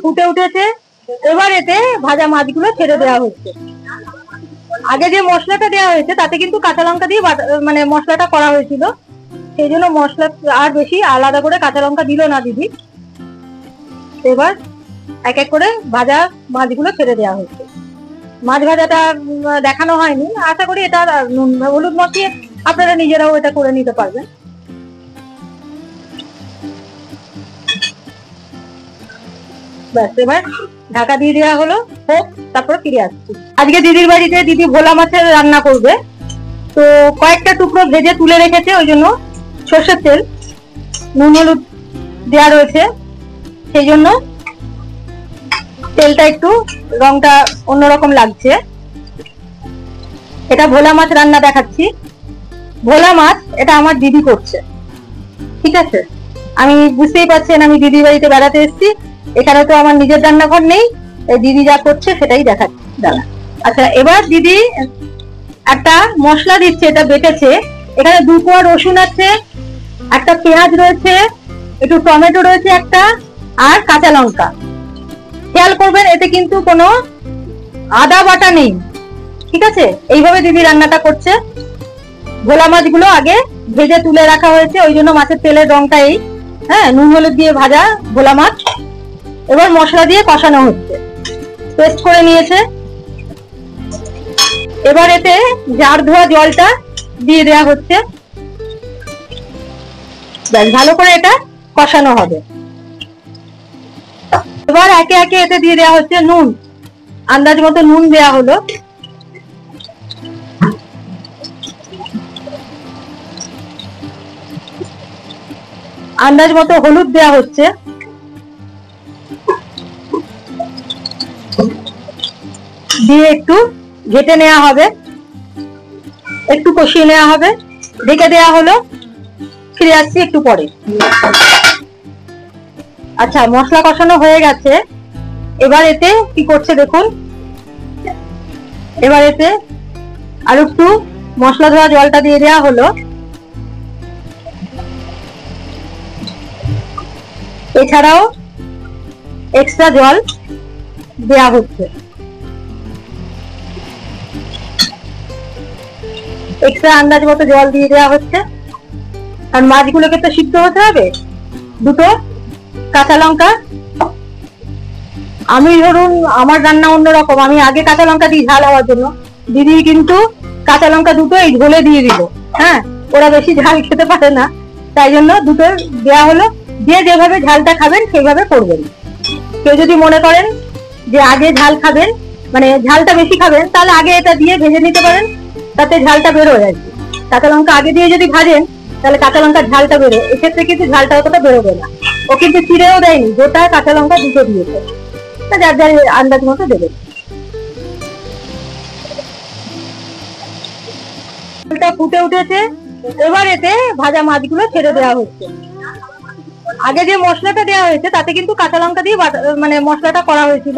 ফুটে উঠেছে, এবার এতে ভাজা মাছগুলো ছেড়ে দেওয়া হচ্ছে। আগে যে মশলাটা দেওয়া হয়েছে তাতে কিন্তু কাঁচা লঙ্কা দিয়ে মানে মশলাটা করা হয়েছিল, সেই জন্য মশলা আর বেশি আলাদা করে কাঁচা লঙ্কা দিল না দিদি। এবার এক এক করে ভাজা মাছগুলো ছেড়ে দেওয়া হচ্ছে। মাছ ভাজাটা দেখানো হয়নি, আশা করি এটা নুন হলুদ মাখিয়ে আপনারা নিজেরাও এটা করে নিতে পারবেন। ব্যাস, এবার ঢাকা দিয়ে দেওয়া হলো, হোক, তারপর ফিরে আসছি। আজকে দিদির বাড়িতে দিদি ভোলা মাছের রান্না করবে, তো কয়েকটা টুকরো ভেজে তুলে রেখেছে, ওই জন্য সর্ষের তেল নুন হলুদ দেওয়া রয়েছে, সেই জন্য তেলটা একটু রংটা অন্যরকম লাগছে। এটা ভোলা মাছ রান্না দেখাচ্ছি। ভোলা মাছ এটা আমার দিদি করছে, ঠিক আছে? আমি বুঝতেই পারছেন আমি দিদির বাড়িতে বেড়াতে এসেছি, এখানে তো আমার নিজের রান্নাঘর নেই, দিদি যা করছে সেটাই দেখাচ্ছি। দাঁড়া, আচ্ছা, এবার দিদি একটা মশলা দিচ্ছে, এটা বেটেছে। এখানে 2 কোয়া রসুন আছে, একটা পেঁয়াজ রয়েছে, একটু টমেটো রয়েছে একটা, আর কাঁচা লঙ্কা। খেয়াল করবেন এতে কিন্তু কোনো আদা বাটা নেই, ঠিক আছে? এইভাবে দিদি রান্নাটা করছে। ভোলা মাছগুলো আগে ভেজে তুলে রাখা হয়েছে, ওই জন্য মাছের তেলের রংটা এই। হ্যাঁ, নুন হলুদ দিয়ে ভাজা ভোলা মাছ, এবার মশলা দিয়ে কষানো হচ্ছে, পেস্ট করে নিয়েছে। এবার এতে জার ধোয়া জলটা দিয়ে দেওয়া হচ্ছে, ভালো করে এটা কষানো হবে। এবার একে একে এতে দিয়ে দেওয়া হচ্ছে নুন, আন্দাজ মতো নুন দেওয়া হলো, আন্দাজ মতো হলুদ দেওয়া হচ্ছে, দিয়ে একটু ঘেটে নেওয়া হবে, একটু কষিয়ে নেওয়া হবে। ঢেকে দেওয়া হলো, ফিরে আসছি একটু পরে। আচ্ছা, মশলা কষানো হয়ে গেছে। এবার এতে কি করছে দেখুন, এবার এতে আর একটু মশলা ধোয়া জলটা দিয়ে দেওয়া হলো, এছাড়াও এক্সট্রা জল দেওয়া হচ্ছে, এক্সট্রা আন্দাজ মতো জল দিয়ে দেওয়া হচ্ছে। আর মাছগুলোকে তো সিদ্ধ হতে হবে। দুটো কাঁচা লঙ্কা, আমি ধরুন আমার রান্না অন্যরকম, আমি আগে কাঁচা লঙ্কা দিই ঝাল হওয়ার জন্য, দিদি কিন্তু কাঁচা লঙ্কা দুটো এই ঝোলে দিয়ে দিল। হ্যাঁ, ওরা বেশি ঝাল খেতে পারে না, তাই জন্য দুটো দেওয়া হলো। যে যেভাবে ঝালটা খাবেন সেইভাবে করবেন। কেউ যদি মনে করেন যে আগে ঝাল খাবেন, মানে ঝালটা বেশি খাবেন, তাহলে আগে এটা দিয়ে ভেজে নিতে পারেন, তাতে ঝালটা বেরোয় আর কি। কাঁচা লঙ্কা আগে দিয়ে যদি ভাজেন তাহলে কাঁচা লঙ্কার ঝালটা বেরোয়, এক্ষেত্রে কিন্তু ঝালটা অতটা বেরোবে না। ও কিন্তু চিড়েও দেয়নি, গোটা কাঁচা লঙ্কা দুটো দিয়েছে, যার যার আন্দাজ মতো দেবেন। ফুটে উঠেছে, এবার এতে ভাজা মাছগুলো ছেড়ে দেওয়া হচ্ছে। আগে যে মশলাটা দেওয়া হয়েছে তাতে কিন্তু কাঁচা লঙ্কা দিয়ে মানে মশলাটা করা হয়েছিল,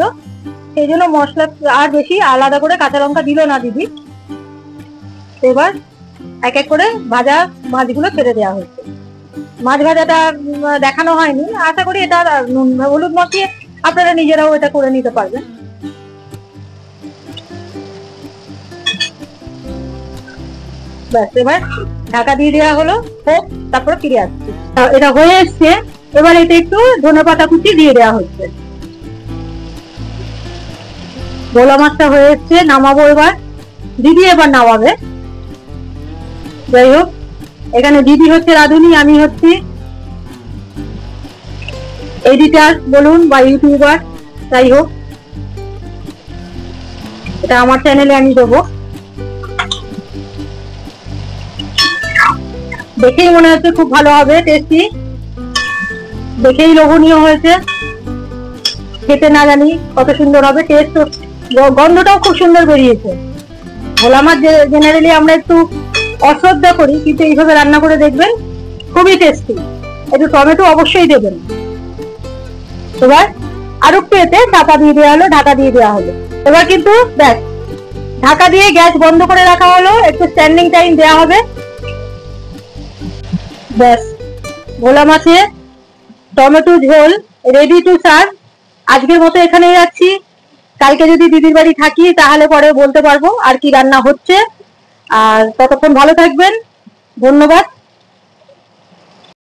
সেই জন্য মশলা আর বেশি আলাদা করে কাঁচা লঙ্কা দিল না দিদি। এবার এক এক করে ভাজা মাছগুলো ছেড়ে দেওয়া হচ্ছে। মাছ ভাজাটা দেখানো হয়নি, আশা করি এটা নুন হলুদ মাখিয়ে আপনারা নিজেরাও এটা করে নিতে পারবেন। ব্যাস, এবার ঢাকা দিয়ে দেওয়া হলো, হোক, তারপর ফিরে আসছি। এটা হয়ে এসছে, এবার এটা একটু ধনেপাতা কুচি দিয়ে দেওয়া হচ্ছে। ভোলা মাছটা হয়ে এসছে, নামাবো এবার। দিদি এবার নামাবে। যাই হোক, এখানে দিদি হচ্ছে রাঁধুনি, আমি হচ্ছি এডিটার বলুন বা ইউটিউবার। যাই হোক, এটা আমার চ্যানেলে আমি দেবো। দেখেই মনে হচ্ছে খুব ভালো হবে, টেস্টি, দেখেই লোভনীয় হয়েছে। খেতে না জানি কত সুন্দর হবে, টেস্ট, গন্ধটাও খুব সুন্দর বেরিয়েছে। ভোলা মাছ জেনারেলি আমরা একটু অশ্রদ্ধা করি, কিন্তু এইভাবে রান্না করে দেখবেন, খুবই টেস্টি। একটু টমেটো অবশ্যই দেবেন। এবার আর একটু এতে ঢাকা দিয়ে দেওয়া হলো, ঢাকা দিয়ে দেওয়া হলো। এবার কিন্তু ব্যাস, ঢাকা দিয়ে গ্যাস বন্ধ করে রাখা হলো, একটু স্ট্যান্ডিং টাইম দেওয়া হবে। ব্যাস, ভোলা মাছের টমেটো ঝোল রেডি টু সার্ভ। আজকের মতো এখানেই যাচ্ছি। কালকে যদি দিদির বাড়ি থাকি তাহলে পরে বলতে পারবো আর কি রান্না হচ্ছে। আর ততক্ষণ ভালো থাকবেন। ধন্যবাদ।